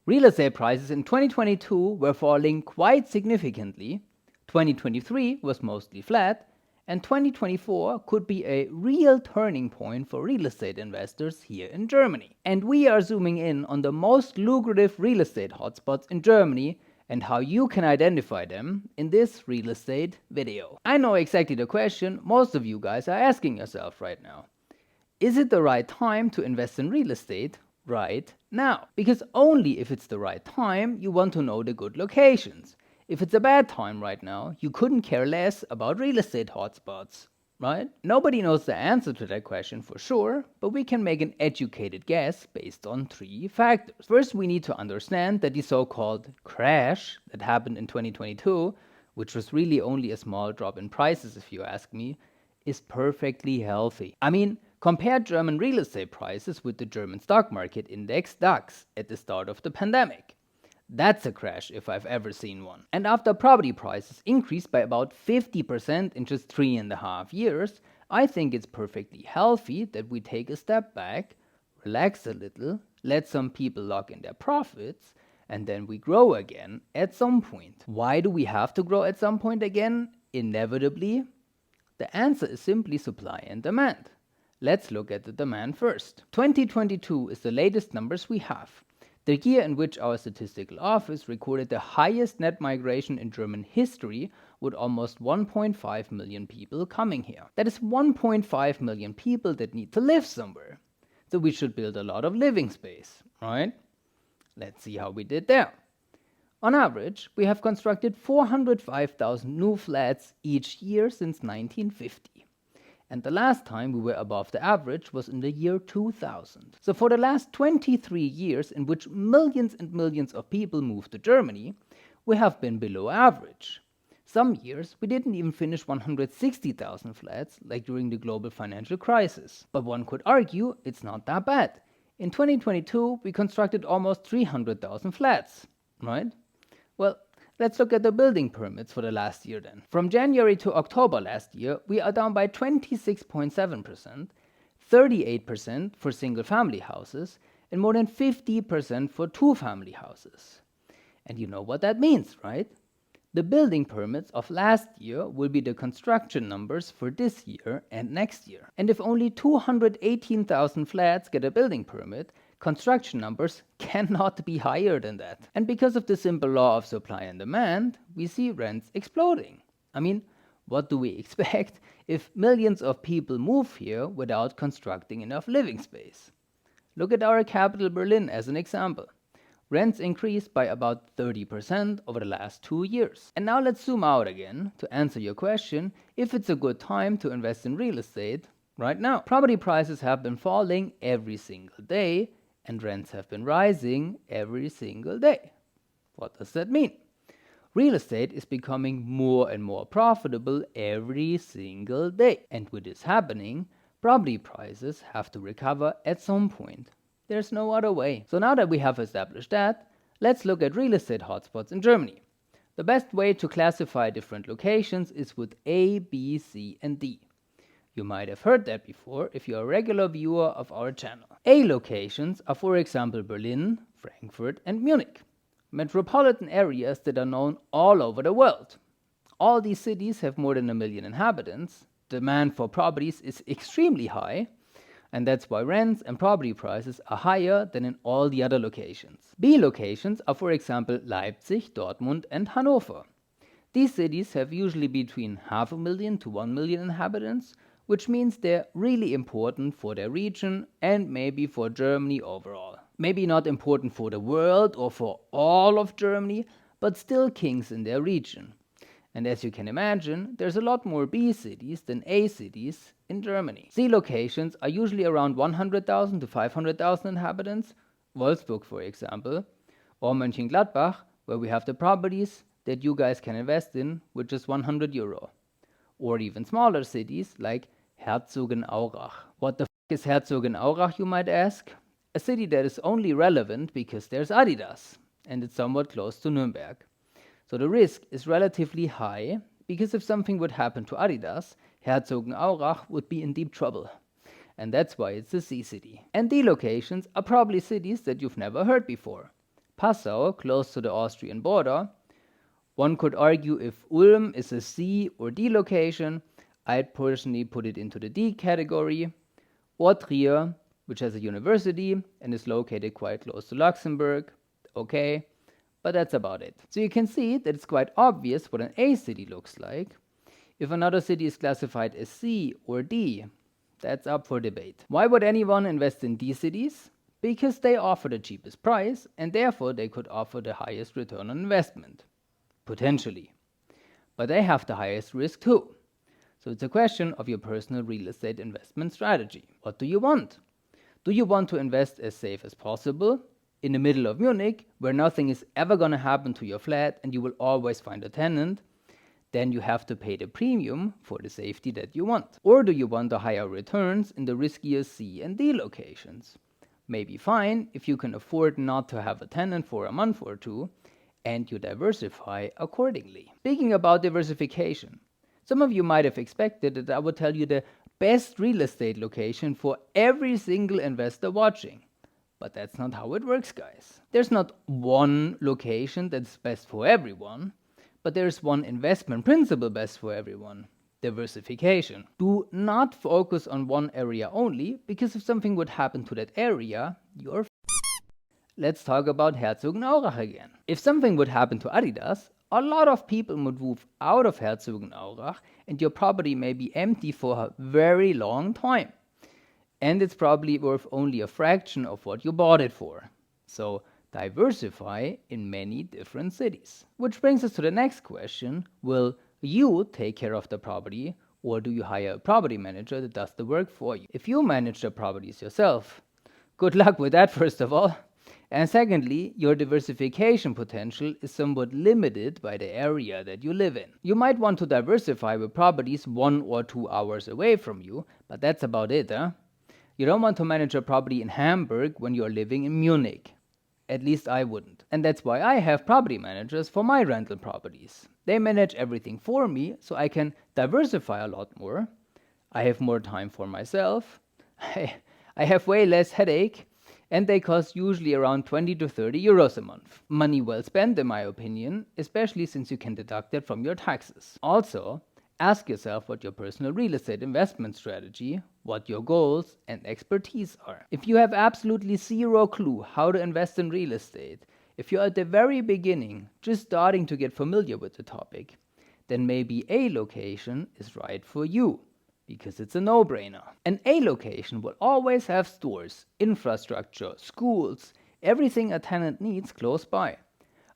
Real estate prices in 2022 were falling quite significantly, 2023 was mostly flat, and 2024 could be a real turning point for real estate investors here in Germany. And we are zooming in on the most lucrative real estate hotspots in Germany and how you can identify them in this real estate video. I know exactly the question most of you guys are asking yourself right now. Is it the right time to invest in real estate right now? Because only if it's the right time, you want to know the good locations. If it's a bad time right now, you couldn't care less about real estate hotspots, right? Nobody knows the answer to that question for sure, but we can make an educated guess based on 3 factors. First, we need to understand that the so-called crash that happened in 2022, which was really only a small drop in prices if you ask me, is perfectly healthy. I mean, compare German real estate prices with the German stock market index DAX at the start of the pandemic. That's a crash if I've ever seen one. And after property prices increased by about 50% in just 3.5 years, I think it's perfectly healthy that we take a step back, relax a little, let some people lock in their profits, and then we grow again at some point. Why do we have to grow at some point again? Inevitably, the answer is simply supply and demand. Let's look at the demand first. 2022 is the latest numbers we have. The year in which our statistical office recorded the highest net migration in German history with almost 1.5 million people coming here. That is 1.5 million people that need to live somewhere. So we should build a lot of living space, right? Let's see how we did there. On average, we have constructed 405,000 new flats each year since 1950. And the last time we were above the average was in the year 2000. So for the last 23 years in which millions and millions of people moved to Germany, we have been below average. Some years we didn't even finish 160,000 flats like during the global financial crisis. But one could argue it's not that bad. In 2022 we constructed almost 300,000 flats, right? Well, let's look at the building permits for the last year then. From January to October last year, we are down by 26.7%, 38% for single-family houses, and more than 50% for two-family houses. And you know what that means, right? The building permits of last year will be the construction numbers for this year and next year. And if only 218,000 flats get a building permit, construction numbers cannot be higher than that. And because of the simple law of supply and demand, we see rents exploding. I mean, what do we expect if millions of people move here without constructing enough living space? Look at our capital Berlin as an example. Rents increased by about 30% over the last 2 years. And now let's zoom out again to answer your question if it's a good time to invest in real estate right now. Property prices have been falling every single day, and rents have been rising every single day. What does that mean? Real estate is becoming more and more profitable every single day. And with this happening, property prices have to recover at some point. There's no other way. So now that we have established that, let's look at real estate hotspots in Germany. The best way to classify different locations is with A, B, C, and D. You might have heard that before if you're a regular viewer of our channel. A locations are, for example, Berlin, Frankfurt, and Munich. Metropolitan areas that are known all over the world. All these cities have more than 1 million inhabitants. Demand for properties is extremely high, and that's why rents and property prices are higher than in all the other locations. B locations are, for example, Leipzig, Dortmund, and Hanover. These cities have usually between 500,000 to 1 million inhabitants, which means they're really important for their region and maybe for Germany overall. Maybe not important for the world or for all of Germany, but still kings in their region. And as you can imagine, there's a lot more B cities than A cities in Germany. C locations are usually around 100,000 to 500,000 inhabitants, Wolfsburg for example, or Mönchengladbach, where we have the properties that you guys can invest in with just €100. Or even smaller cities like Herzogenaurach. What the f is Herzogenaurach, you might ask? A city that is only relevant because there's Adidas, and it's somewhat close to Nuremberg. So the risk is relatively high, because if something would happen to Adidas, Herzogenaurach would be in deep trouble. And that's why it's a C city. And D locations are probably cities that you've never heard before. Passau, close to the Austrian border. One could argue if Ulm is a C or D location. I'd personally put it into the D category. Or Trier, which has a university and is located quite close to Luxembourg. Okay, but that's about it. So you can see that it's quite obvious what an A city looks like. If another city is classified as C or D, that's up for debate. Why would anyone invest in D cities? Because they offer the cheapest price and therefore they could offer the highest return on investment. Potentially. But they have the highest risk too. So it's a question of your personal real estate investment strategy. What do you want? Do you want to invest as safe as possible in the middle of Munich, where nothing is ever going to happen to your flat and you will always find a tenant? Then you have to pay the premium for the safety that you want. Or do you want the higher returns in the riskier C and D locations? Maybe fine if you can afford not to have a tenant for a month or two, and you diversify accordingly. Speaking about diversification, some of you might have expected that I would tell you the best real estate location for every single investor watching. But that's not how it works, guys. There's not one location that's best for everyone, but there's one investment principle best for everyone: diversification. Do not focus on one area only, because if something would happen to that area, you're Let's talk about Herzogenaurach again. If something would happen to Adidas, a lot of people would move out of Herzogenaurach and your property may be empty for a very long time. And it's probably worth only a fraction of what you bought it for. So diversify in many different cities. Which brings us to the next question: will you take care of the property, or do you hire a property manager that does the work for you? If you manage the properties yourself, good luck with that, first of all. And secondly, your diversification potential is somewhat limited by the area that you live in. You might want to diversify with properties 1 or 2 hours away from you, but that's about it, huh? You don't want to manage a property in Hamburg when you're living in Munich. At least I wouldn't. And that's why I have property managers for my rental properties. They manage everything for me, so I can diversify a lot more. I have more time for myself. I have way less headache. And they cost usually around 20 to 30 euros a month. Money well spent, in my opinion, especially since you can deduct it from your taxes. Also, ask yourself what your personal real estate investment strategy, what your goals and expertise are. If you have absolutely zero clue how to invest in real estate, if you're at the very beginning, just starting to get familiar with the topic, then maybe a location is right for you, because it's a no-brainer. An A location will always have stores, infrastructure, schools, everything a tenant needs close by.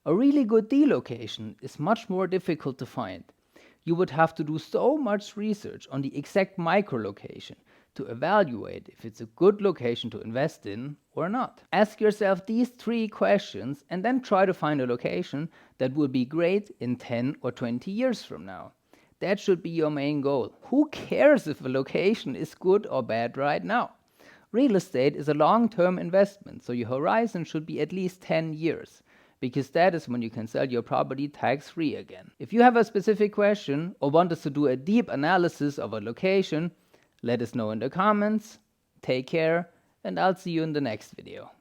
A really good D location is much more difficult to find. You would have to do so much research on the exact micro-location to evaluate if it's a good location to invest in or not. Ask yourself these 3 questions and then try to find a location that will be great in 10 or 20 years from now. That should be your main goal. Who cares if a location is good or bad right now? Real estate is a long-term investment, so your horizon should be at least 10 years, because that is when you can sell your property tax-free again. If you have a specific question or want us to do a deep analysis of a location, let us know in the comments. Take care, and I'll see you in the next video.